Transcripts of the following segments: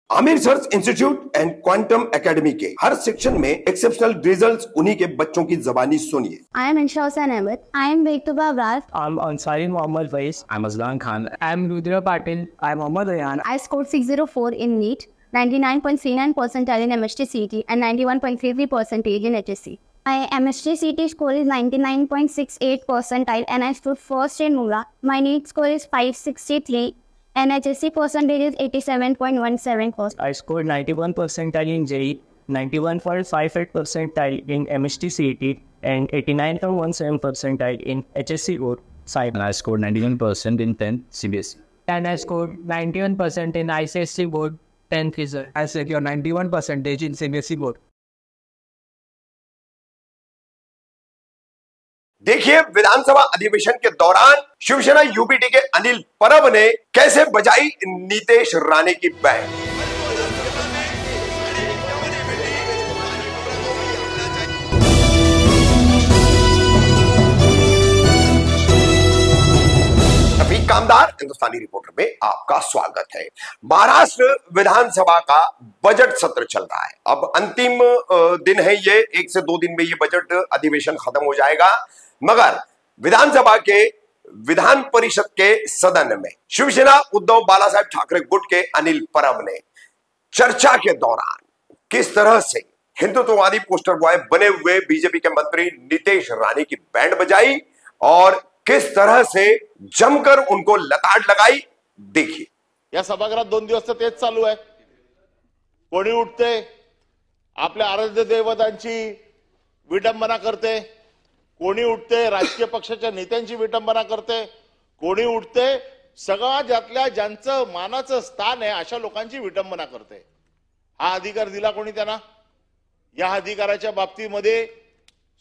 Aamir search institute and quantum academy के हर section में एक्सेप्शनल रिजल्ट्स उन्हीं के बच्चों की जबानी सुनिए। I am Insha Hussain Ahmed. I am Bektubah Abrar. I'm Ansari Mohammad Faiz. I'm Aslan Khan. I'm Rudra Patil. I'm Mohammad Ayan. I scored 604 in NEET, 99.39 percentile in MHT CT, and 91.33 percentage in HSC. My MHT CT score is 99.68 percentile, and I stood first in MULA. My NEET score is 563. And HSC percentage is 87.17%. I scored 91 percentile in JEE, 91.58 percentile in MHT CET, and 89.17 percentile in HSC Board. And I scored 91% in 10th CBSE. And I scored 91% in ICSE Board 10th result. I secured 91% in CBSE Board. देखिए विधानसभा अधिवेशन के दौरान Shiv Sena UPT के अनिल परब ने कैसे बजाई नीतीश राणे की band. Rafiq कामदार Hindustani reporter में आपका स्वागत है। महाराष्ट्र विधानसभा का बजट सत्र चल रहा है। अब अंतिम दिन है ये, 1 से 2 दिन में ये बजट अधिवेशन खत्म हो जाएगा। मगर विधानसभा के विधान परिषद के सदन में शिवसेना उद्धव बालासाहेब ठाकरे गुट के अनिल परब ने चर्चा के दौरान किस तरह से हिंदुत्ववादी पोस्टर बॉय बने हुए बीजेपी के मंत्री नीतीश राणे की बैंड बजाई और किस तरह से जमकर उनको लताड़ लगाई, देखिए। या सभागृहात 2 दिवस तेच चालू आहे। कोणी उठते, आपल्या आराध्य दैवतांची विडंबना करते, कोणी उठते राजकीय पक्षाच्या नेत्यांची विटंबना करते, कोणी उठते सगळ्या ज्यांचं मानाचं स्थान आहे अशा लोकांची विटंबना करते। हा अधिकार दिला कोणी त्यांना? या अधिकाराच्या बाबतीमध्ये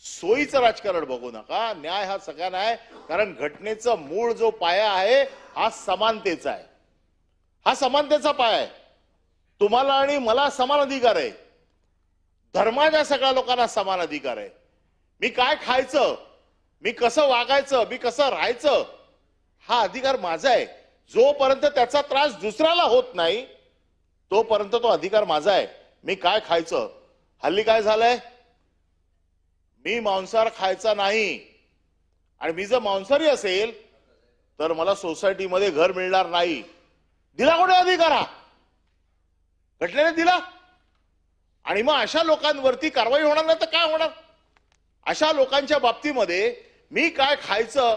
सोयीचं राजकारण बघू नका। न्याय हा सगळ्यांना आहे, कारण घटनेचा मूळ जो पाया आहे हा समानतेचा आहे। हा समानतेचा पाया आहे। तुम्हाला आणि मला समान अधिकार आहे। धर्माच्या सगळ्या लोकांना समान अधिकार आहे। मी काय खायचं, मी कसं वागायचं, मी कसं राहायचं हा अधिकार माझा आहे। जोपर्यंत त्याचा त्रास दुसऱ्याला होत नाही तोपर्यंत तो अधिकार माझा आहे। मी काय खायचं, हल्ली काय झालंय, मी मांसाहार खायचा नाही आणि मी जर मांसाहारी असेल तर मला सोसायटीमध्ये घर मिळणार नाही। दिला कोणी अधिकार? हा घटनेने दिला। आणि मग अशा लोकांवरती कारवाई होणार नाही तर काय होणार? अशा लोकांच्या बाबतीमध्ये मी काय खायचं,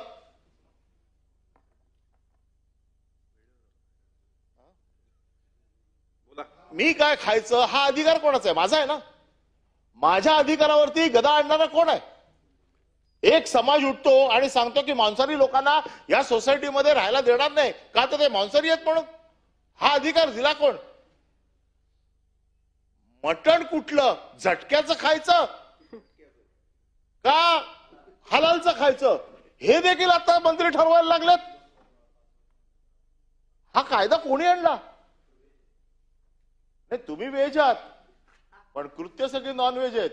मी काय खायचं हा अधिकार कोणाचा आहे? माझा आहे ना। माझ्या अधिकारावरती गदा आणणारा कोण आहे? एक समाज उठतो आणि सांगतो की मांसाहारी लोकांना या सोसायटीमध्ये राहायला देणार नाही का, तर ते मांसाहारी आहेत म्हणून। हा अधिकार दिला कोण? मटण कुठलं, झटक्याचं खायचं का हलालचं खायचं हे देखील आता मंत्री ठरवायला लागलेत। हा कायदा कोणी आणला? नाही, तुम्ही व्हेज आहात पण कृत्य सगळी नॉन व्हेज आहेत।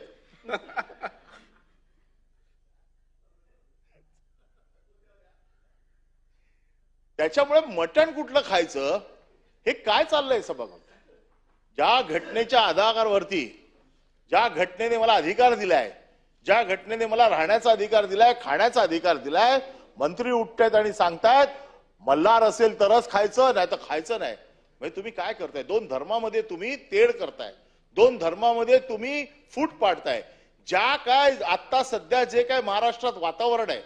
त्याच्यामुळे मटण कुठलं खायचं हे काय चाललंय सभागृहात? ज्या घटनेच्या आधारावरती, ज्या घटनेने मला अधिकार दिलाय, ज्या घटनेने मला राहण्याचा अधिकार दिलाय, खाण्याचा अधिकार दिलाय, मंत्री उठतायत आणि सांगतायत मल्हार असेल तरच खायचं, नाही तर खायचं नाही। म्हणजे तुम्ही काय करताय? 2 धर्मामध्ये तुम्ही तेढ करताय, 2 धर्मामध्ये तुम्ही फूट पाडताय। ज्या काय आता सध्या जे काय महाराष्ट्रात वातावरण आहे,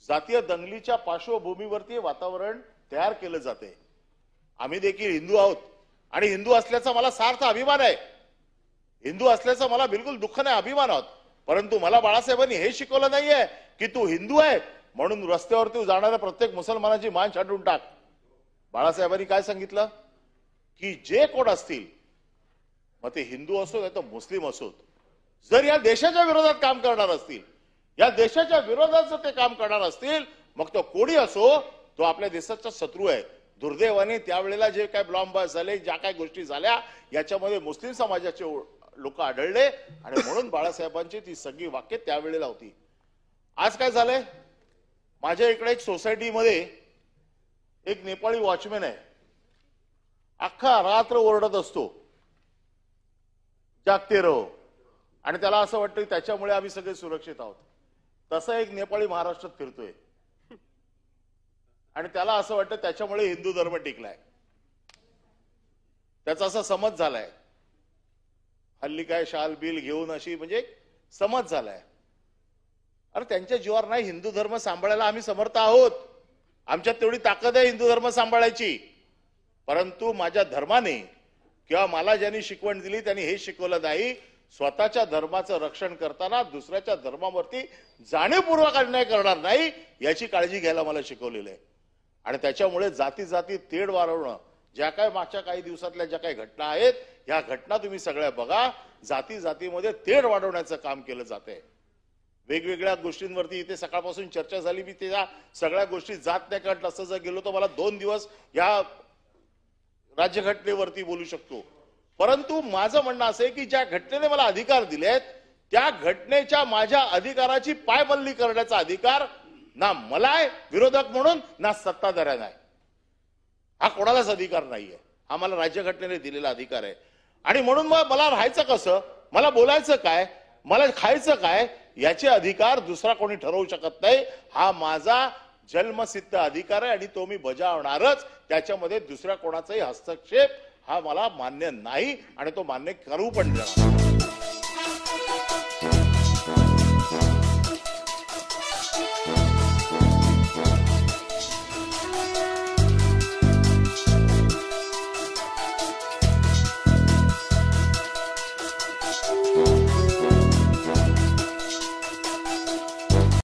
जातीय दंगलीच्या पार्श्वभूमीवरती वातावरण तयार केलं जाते। आम्ही देखील हिंदू आहोत आणि हिंदू असल्याचा मला सार्थ अभिमान आहे। हिंदू असल्याचा मला बिलकुल दुःख नाही, अभिमान आहोत। परंतु मला बाळासाहेबांनी हे शिकवलं नाहीये की तू हिंदू आहे म्हणून रस्त्यावरती जाणाऱ्या प्रत्येक मुसलमानाची मान छाटून टाक। बाळासाहेबांनी काय सांगितलं की जे कोण असतील, मग ते हिंदू असो नाही तर मुस्लिम असोत, जर या देशाच्या विरोधात काम करणार असतील, या देशाच्या विरोधात जर ते काम करणार असतील, मग तो कोणी असो, तो आपल्या देशाचा शत्रू आहे। दुर्दैवाने त्यावेळेला जे काय बॉम्ब झाले, ज्या काय गोष्टी झाल्या, याच्यामध्ये मुस्लिम समाजाचे लोक आढळले आणि म्हणून बाळासाहेबांची ती सगळी वाक्य त्यावेळेला होती। आज काय झालंय? माझ्या इकडे एक सोसायटीमध्ये एक नेपाळी वॉचमॅन आहे अख्खा रात्र ओरडत असतो, जागते रहो, आणि त्याला असं वाटतं की त्याच्यामुळे आम्ही सगळे सुरक्षित आहोत. तसा एक नेपाळी महाराष्ट्रात फिरतोय आणि त्याला असं वाटतं त्याच्यामुळे हिंदू धर्म टिकलाय. त्याचा असा समज झालाय, हल्ली काय शाल बिल घेऊन अशी म्हणजे समज झालाय. अरे त्यांच्या जीवावर नाही, हिंदू धर्म सांभाळायला आम्ही समर्थ आहोत, आमच्यात तेवढी ताकद आहे हिंदू धर्म सांभाळायची. परंतु माझ्या धर्माने किंवा मला ज्यांनी शिकवण दिली त्यांनी हे शिकवलं नाही, स्वतःच्या धर्माचं रक्षण करताना दुसऱ्याच्या धर्मावरती जाणीवपूर्वक अन्याय करणार नाही याची काळजी घ्यायला मला शिकवलेलं आहे. आणि त्याच्यामुळे जाती जाती तेढ वाढवणं, ज्या काय मागच्या काही दिवसातल्या ज्या काही घटना आहेत, ह्या घटना तुम्ही सगळ्या बघा, जाती जातीमध्ये तेढ वाढवण्याचं काम केलं जातंय. वेगवेगळ्या गोष्टींवरती इथे सकाळपासून चर्चा झाली, मी त्या सगळ्या गोष्टी जात नाही, कारण तसं जर गेलो तर मला 2 दिवस या राज्यघटनेवरती बोलू शकतो. परंतु माझं म्हणणं असं आहे की ज्या घटनेने मला अधिकार दिलेत त्या घटनेच्या माझ्या अधिकाराची पायमल्ली करण्याचा अधिकार ना मला आहे विरोधक म्हणून, ना सत्ताधाऱ्यांना आहे. हा कोणालाच अधिकार नाहीये, हा मला राज्यघटनेने दिलेला अधिकार आहे. आणि म्हणून मग मला राहायचं कसं, मला बोलायचं काय, मला खायचं काय, याचे अधिकार दुसरा कोणी ठरवू शकत नाही. हा माझा जन्मसिद्ध अधिकार आहे आणि तो मी बजावणारच. त्याच्यामध्ये दुसऱ्या कोणाचाही हस्तक्षेप हा मला मान्य नाही आणि तो मान्य करू पण देणार.